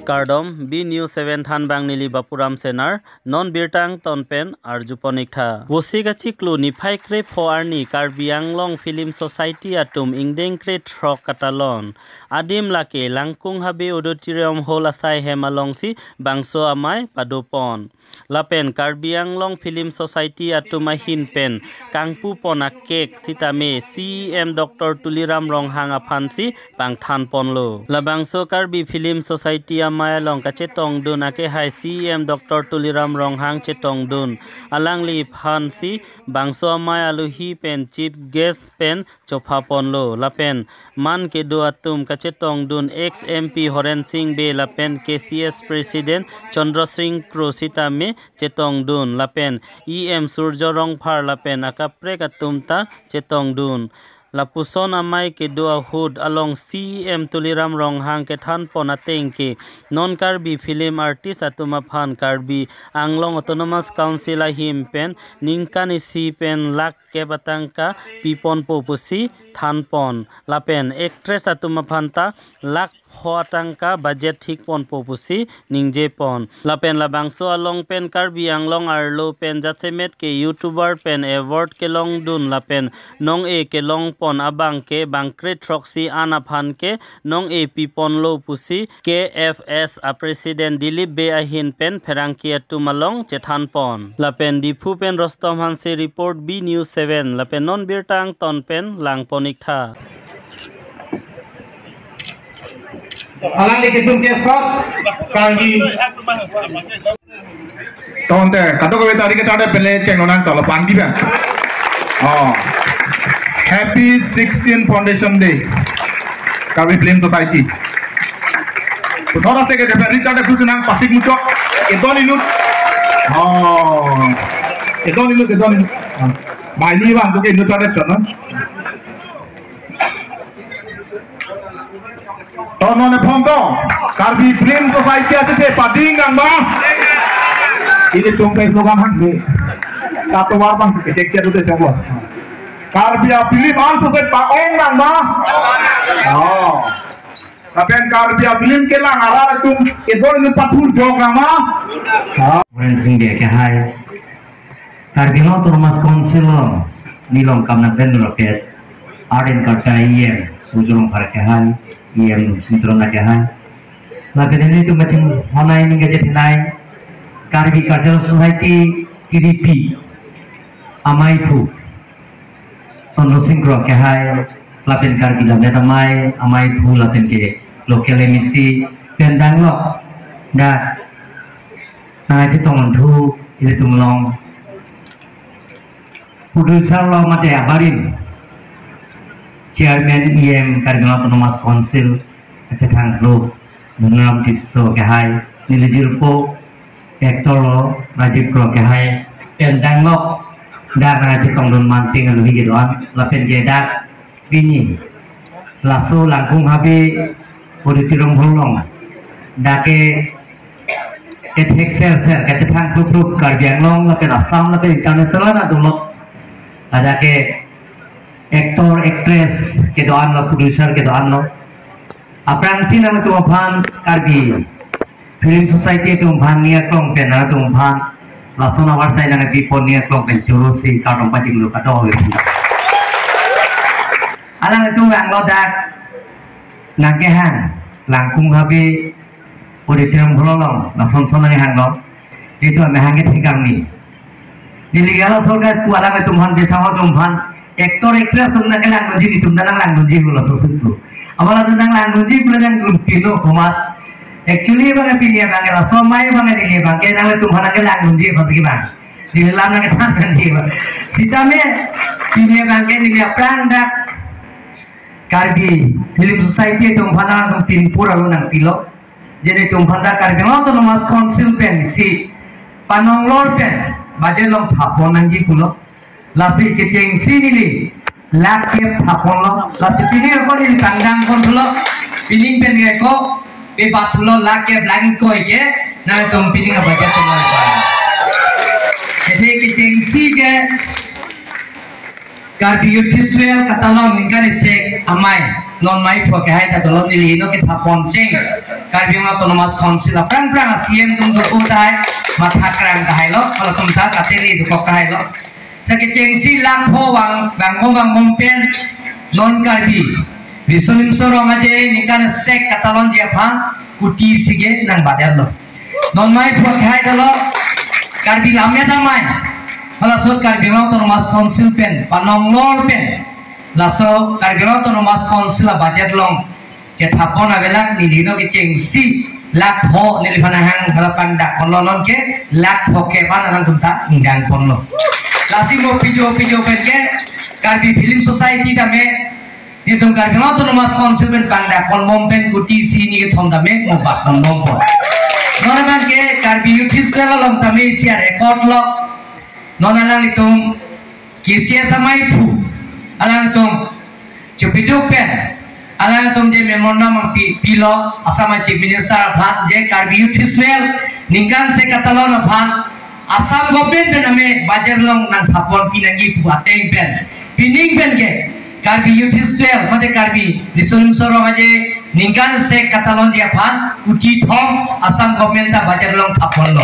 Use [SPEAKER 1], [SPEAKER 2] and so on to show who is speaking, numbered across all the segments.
[SPEAKER 1] Namaskardom B News 7 Than Bang Nili Bapuram Senar Non Birtang Tonpen Arjuponikha Wosigachi Klu Nipai Kre Foarni Karbi Anglong Film Society Atum Ingdeng Kre Trok Katalon Adim Lake Langkung Habe Auditorium Hall Asai Hemalongsi Bangso Amai Padopon Lapen Karbi Anglong Film Society Atumahin Pen Kangpu Ponak Kek Sitame CM Dr. Tuliram Ronghang Apansi Bang Than Ponlo Labangso Karbi Film Society Amaya Long Kachetong Dun Ake Hai CM Dr. Tuliram Ronghang Chetong Dun Alangli Phansi Bangso Amaya Luhi Pen Chief Guest Pen Chopha Ponlo Lapen Man Kedo Atum Kachetong Dun ex MP Horen Singh Be Lapen KCS President Chandra Singh Krosita Me Chetong Dun Lapen EM Surjo Rongphar Lapen Akapre Katumta Chetong Dun Lapuson Amai Kedo Hood along CM Tuliram Ronghang ke Than Ponateng ke Non Karbi Film Artist Atuma Phan Karbi Anglong Autonomous Council Ahim Pen Ningkani Si Pen Lak ke Batangka Pipon Popusi Than Pon Lapen Actress Atuma Phanta Lak Hoatangka budget thik pon popusi ningje pon Lapen labangso along pen Karbi Anglong arlo pen jatsemet ke YouTuber pen award ke long dun Lapen nong e ke long pon abang ke bangkre troxi anaphan ke nong e pipon lo pusi KFS a President Dilip Be Ahin pen Pherangki Tumalong Chethan pon Lapen Dipu pen Rostom Hanse report B News 7 Lapen non birtang ton pen langponik tha
[SPEAKER 2] Alang dikitung ke first Karbi
[SPEAKER 3] Tonte kado ko tadi ke chade pele cheng nonang tolo pandi ba oh Happy 16 Foundation Day Karbi Film Society Thora se ke de chade kusunang pasik mucho edonilut oh edonilut mai ni bang to ke no chade chon Tono ne Phondo Karbi Film Society ache te pading ang ba ini tungkai slogan hang ni tato war bang ke tek chetu te changwa Karbi Film Society pa ong nang ba oh kapen Karbi Film ke lang ara tum edor ni pathur jog nang ba
[SPEAKER 4] Horen Singh Be ke hai Karbi Autonomous Council nilong kamna pen roket Arden Karcha IM Sujurong Phar ke hai yang sentro nagahan, lalu ini tu macam honai ni gajet hinai, Karbi Cultural Society TDP, amai tu, Sondro Singkro kehai, lapen Karbi lapen amai tu lapen ke lokal emisi, pendang lok, dah, nanti tongon tu, ini tu melong, produser lo mati abarin. Chairman EM Karbi Autonomous Council Achatang Group Menam Tiso Kehai Nilajirpo Actor Rajiv Kro Kehai Pendang Lok Dar Achatong Don Manting Lebih Gidoan Lapen Jedak Bini Lasso Langkung Habe Auditorium Holong Dake Etek Ser Achatang Group Karbi Anglong Lapen Assam Lapen International Adulok Adake Actor, actress, kedoan lo, producer kedoan lo. Aprangsi nama tu uphan Karbi Film Society tu uphan niat klong pen, nama tu uphan langsung awal saya nama pipon niat klong pen jurusi karong pacing lu kata oleh. Alang itu yang lo dak nagehan langkung habe auditorium bolong langsung sonang yang lo itu ame hangit hinggang ni. Di liga lo sorga tu alang itu uphan desa lo tu uphan Actor actress sumna ke lang nunji itu dalang lang nunji gula sesuatu. Awalnya tu lang nunji gula yang pino komat. Actually bang pilih bang la somai bang ini bang ke nang tu mana ke lang nunji pasti bang. Di dalam nang kan nunji bang. Sita me pilih bang ke ni perang dak Karbi Film Society tu mana tu timpur alu nang pilo. Jadi tu mana Karbi Autonomous Council pen si panong lor pen baje long thapon nangji pulo. Lasi kecing sini ni, lakep thapon lo, lasi pilih apa ni kandang pun lo, pilih pen ko, bebat lo lakep lang ko ike, na tum pilih apa je tum lo. Jadi kecing si ke, Karbi Youth Festival katalong ningkan isek amai non mai fo ke hai ta dolong nili no ke thapon cheng Karbi Autonomous Council prang prang CM tum do utai matha krang ka hai lo kalau tum ta kateri do ka hai lo sake cheng si lang ho wang bang pen non Karbi Bisonim soro maje ningkan sek katalong dia phang kuti sige nang badar lo non mai fo ke hai lo Karbi lamya tamai Langsung Karbi Autonomous Council pen, panong lor pen, langsung Karbi Autonomous Council budget long, ke thapon avelak nilino ke cengsi lak ho nilifana hang halapan dak konolon ke lak ho ke pan alang tumta inggang kono. Langsung mo pijo pen ke Karbi Film Society dame, itu Karbi Autonomous Council pen pandak kolom pen kuti sini ke thom dame mo bak kolom pon. Norman ke Karbi Youth Festival long dame sia record lo. Nona lang itong kisya sa may pu alang itong chupido pen alang itong je memorna mang pilo asama chief minister bhat je Karbi Youth Festival ningkan se katalon bhat asam government pen ame bajar long nang thapon pinagi pu ateng pen pining pen ke Karbi Youth Festival mate Karbi Bisonim soro maje ningkan se katalon dia bhat kuti thom asam government ta bajar long thapon lo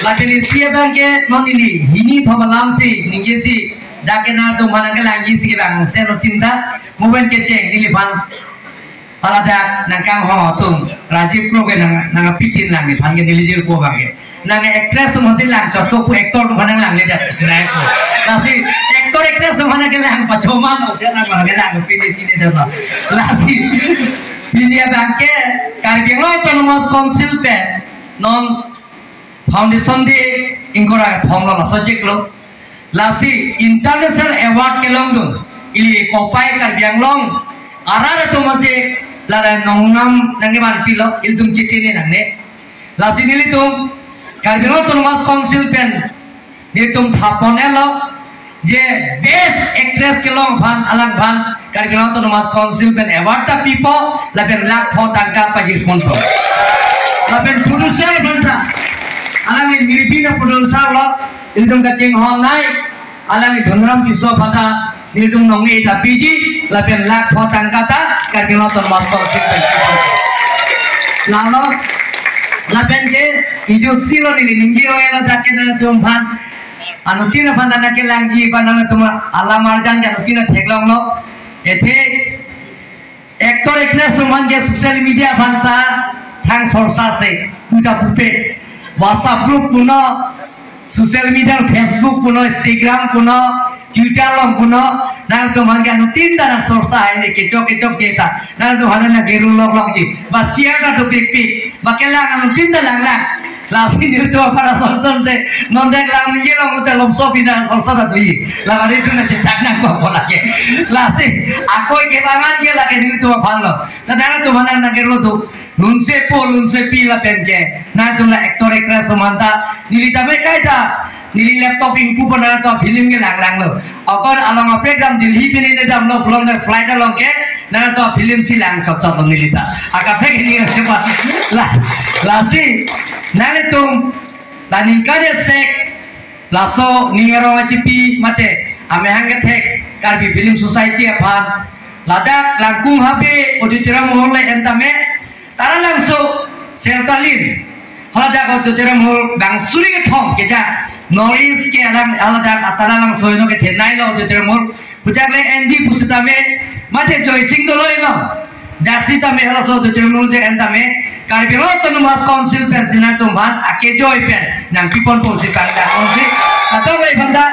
[SPEAKER 4] Lajili siapa ke non ini thomalam si ninggi si dakenar tu mana ke lagi si bang selo tinta momen keceng ini pan alada nangkang ho tu Rajiv Kro ke nang pitin lang ni pan ke dilijil ko bang ke nang actress tu masih lang cotok ku aktor tu mana lang ni dah naik ko nasi aktor actress tu mana ke lang pacoman udah nang mana ke lang pilih sini dah nasi ini bang ke Karbi Autonomous Council pe non Foundation di ingkora thomlo la subject lo lasi international award ke long dun ili kopai Karbi Anglong arara tu masih lara nongnam nange man pilo iltum citini nangne lasi nili tum Karbi Autonomous Council pen nitum thapon elo je best actress ke long ban alang ban Karbi Autonomous Council pen award ta pipo laben lak tho tangka pajir konto laben producer banta alang ini miripina produser lo iltum kacing hong nai alang ini dhunram tiso pada iltum nongi ita piji laben lak hotang kata Karbi Autonomous Council lalu laben ke hidup silo ini ninggi ela dake na tumpan anu tina pandana ke langji pandana tuma ala marjan ja tina theklong lo ethe actor actress suman ke social media banta thang sorsa se puja pupe WhatsApp group puno, social media Facebook puno, Instagram puno, Twitter long puno, nang tu mana anu tinda nang sorsa ini kecok cerita, nang tu mana nak geru long ji, bas share na tu pik, bakelang anu tinda lang, lasi ni tu apa sorsa se, nondek lang ni long udah lomso pindah sorsa tu i, lah hari tu nak cecak nang apa lagi, lasi aku kebangan dia lagi ni tu apa lo, sedangkan tu mana nak geru tu. Lunse pi la penke na tumla actor actress semanta nili tabe kaita nili laptop ingpu pada to film ke lang lo akor along program dilhi bini ne jam lo blong flight along ke na to film si lang chot nili ta aka pe ni la si na le tum la ningkare sek laso ningero macipi mate ame hange thek Karbi Film Society aphan ladak langkung habe auditorium hall le entame Tara langsung sertalin, haladak auditorium hall bang suri ke thom keja, noise ke haladak atara langsung ino ke tenai lo auditorium hall, budak le NG pusitame, mate joy sing dolo ino, dasi tame halaso auditorium hall je entame, Karbi Autonomous Council pen sinar tumban, ake joy pen, nang pipon pusitang dah konsi, atau le banda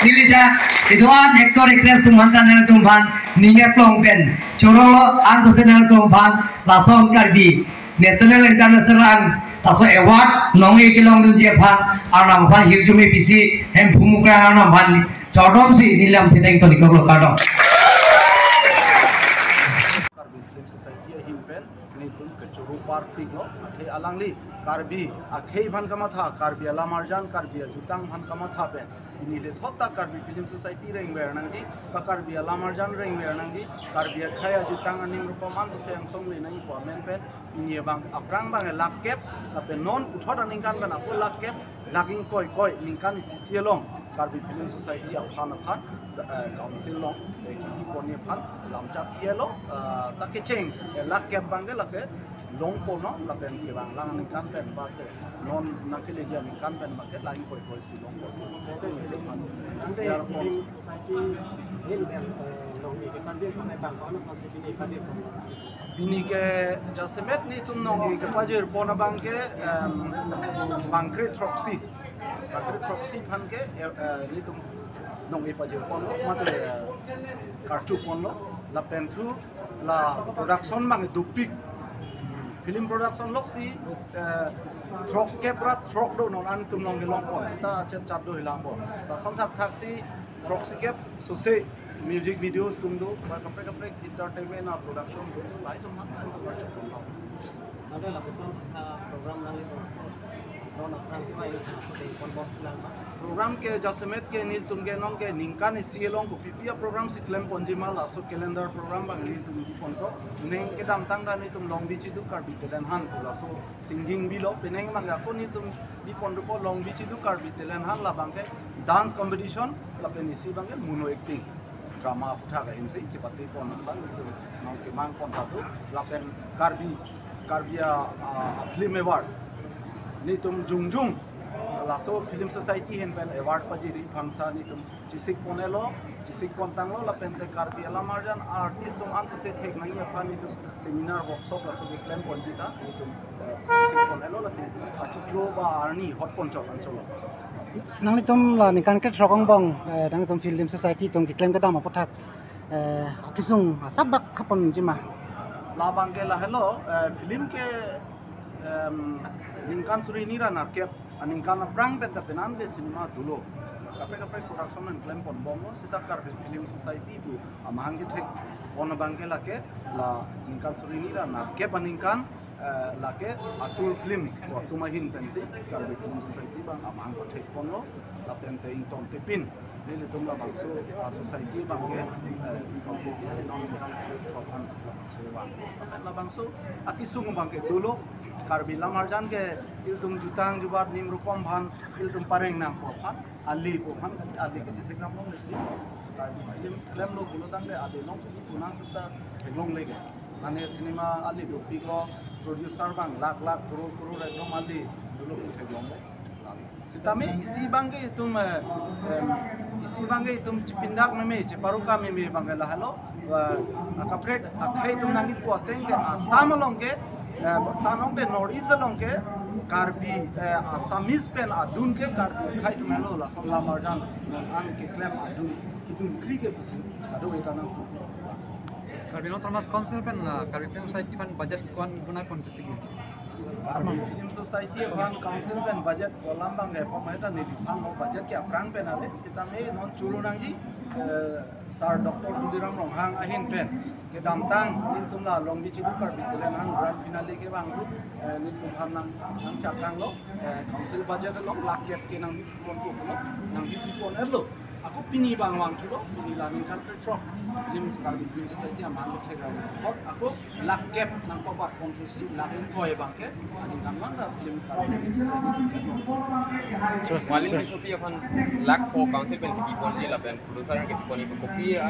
[SPEAKER 4] nilija itu actor actress tumban tanah tumban. Ningat long pen, coro ansose nang tumpan, langsung Karbi national international, langsung award, nongi kilong tu jepan, alam pan hijumi pisi, hem pumukra alam pan, codom si nilam si teng to dikau kado.
[SPEAKER 5] Karbi Film Society himpen, ni tum kecuru party lo, akhe alangli, Karbi, akhe ban kamatha, Karbi alamarjan, Karbi jutang ban kamatha pen. Ini le thota Karbi Film Society reng bernangi, Karbi alamarjan reng bernangi, Karbi khaya jutang aning rupaman so sayang song le nai komen pen, ini bang aprang bang lakep, tapi non uthot aning kan apu lakep, laging koi ningkan isi sielong, Karbi Film Society aphan council long ki poni phan lamchak kelo takecheng lak kep bangge lake long pono lapen ke bang lang ni kan pen ba te non nakile jan kan pen ma ke lain koi si long po so te ni phan yar film society hil ben long ni ke kan je ne bang ko na ni ka je bini ke jasemet ni tum nong ke pajir pona bangke bangkre tropsi phan ke ni tum nong pajir pon lo mate kartu pon lo la pentu la production mang dupik film production lok si trok kepra trok do non an tum nong ke long po sta chat do hilang po ta som thak si trok si kep so se music videos tum do ba kapre entertainment na production do lai tum hak na production tum lo ada la pesan program nang itu non apran si mai de kon bot lang ba program ke jasemet ke nil tum ke nong ke ningkan sielong ko pipia program si klem ponjima la so calendar program bang nil tum di fon ko neng ke dam tang dan ni tum long bi chi du kar bi telen han ko la so singing bi lo peneng mang ga ko ni tum di fon ko long bi chi du kar bi telen han la bang ke dance competition la penisi bang ke muno acting drama putha ga inse chipati pon ban itu nong ke mang pon tatu lapen karbia film award ni tum jungjung laso film society hen pen award pajiri phangta ni tum chisik ponelo chisik pontanglo lapen te karbia lamarjan artist tum an se thek nang ya phani tum seminar workshop laso ke claim ponjita ni tum chisik ponelo la se achuklo ba arni hot ponchok ancholo
[SPEAKER 6] nang litom la ni kan ke rokong bong nang litom film society tong ki claim ka dama pothak kisung sabak khapon jima
[SPEAKER 5] la bangke la hello film ke ningkan suri nira narket aningkan prang penta penan ke cinema dulo kapre production and claim pon bomo sita Karbi Film Society bu amang ke thek on bangke la ke la ningkan suri nira narket aningkan lake atul films ko tumahin pensi Karbi Film Society bang amang ko thek pon lo la pente ington pepin nile tumla bangso society bangke ington pepin sinon kan program sewa la bangso akisung bangke dulo Karbi lamarjan ke iltum jutang jubat nim rukom bhan iltum pareng nang ko phan ali ko phan ali ke jise kam long le Karbi jim klem lo kulo tang le ade long ki punang ta long le ke ane cinema ali do piko producer bang lak crore ekdom ali dulo ko long le sitame isi bangge itum cipindak meme ciparuka meme bangela halo akapret akhai tum nangi ko teng ke asam long ke tanong de northeast long ke Karbi Assamese pen adun ke Karbi khai tum halo la som la marjan an ke claim adun kidun kri ke pusi ado etana
[SPEAKER 7] Karbi non termas council pen Karbi Film Society pan budget kuan guna kon sigi
[SPEAKER 5] Karbi Film Society ban council pen budget kolam bang e pamaita ni pan no budget ke aprang pen ave sitame non churu nangji sar Dr. Tudiram Ronghang ahin pen ke damtang nil tumla longbi chidu Karbi telen han grand finale ke bang nil tum han nang chakang lo council budget lo lak kep ke nang ni kon ko lo nang ni kon erlo aku pini bang wang kilo pini lanin kan petrol film Karbi Film Society amang thega hot aku lak kep nang pabat konstruksi lakin koi bangke ani kan mang film Karbi Film Society
[SPEAKER 8] Malin di Sophie akan lak po council pen ki pon ni la pen producer ke pon ni kopi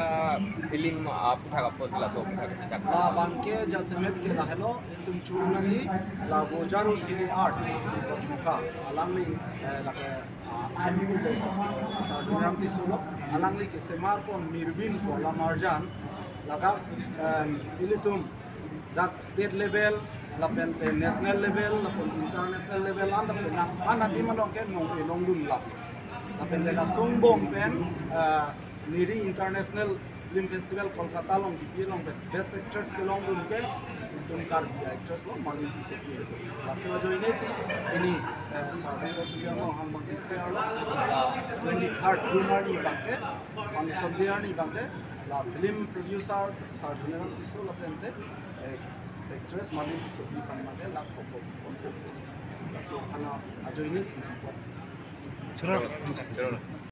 [SPEAKER 8] film putha ka pos la so putha ka chak
[SPEAKER 5] la bangke jasemet ke la hello tum churunagi la bojaru cine art to muka alami la Sarduram Tisulo, alangli ke semar pon mirbin ko la marjan, laga ilitum dak state level, la pente national level, la pon international level, anda pena anda di malong ke nong dun la pente la songbong pen niri international film festival Kolkata long di long best actress ke long dun ke tum Karbi actress lo Malin Sophie la sima jo ini sarve ko tu mo ham bang dikhe alo 23rd June ni bangke function dia ni bangke la film producer Sarjuneram Tiso la pente actress Malin Sophie kan mage la ko so ana ajo ini